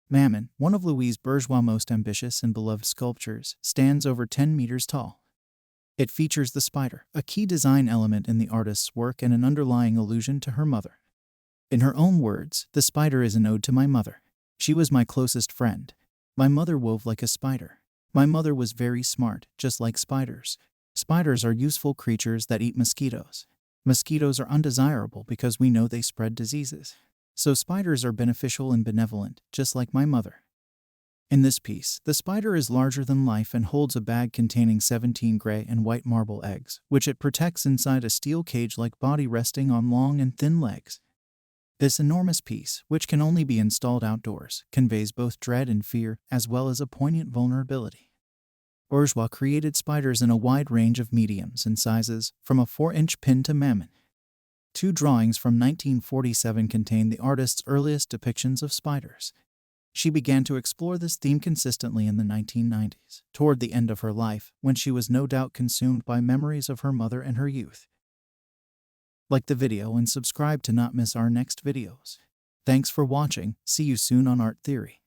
Maman, one of Louise Bourgeois' most ambitious and beloved sculptures, stands over 10 meters tall. It features the spider, a key design element in the artist's work and an underlying allusion to her mother. In her own words, the spider is an ode to my mother. She was my closest friend. My mother wove like a spider. My mother was very smart, just like spiders. Spiders are useful creatures that eat mosquitoes. Mosquitoes are undesirable because we know they spread diseases. So spiders are beneficial and benevolent, just like my mother. In this piece, the spider is larger than life and holds a bag containing 17 gray and white marble eggs, which it protects inside a steel cage-like body resting on long and thin legs. This enormous piece, which can only be installed outdoors, conveys both dread and fear, as well as a poignant vulnerability. Bourgeois created spiders in a wide range of mediums and sizes, from a 4-inch pin to Maman. 2 drawings from 1947 contain the artist's earliest depictions of spiders. She began to explore this theme consistently in the 1990s, toward the end of her life, when she was no doubt consumed by memories of her mother and her youth. Like the video and subscribe to not miss our next videos. Thanks for watching. See you soon on Art Theory.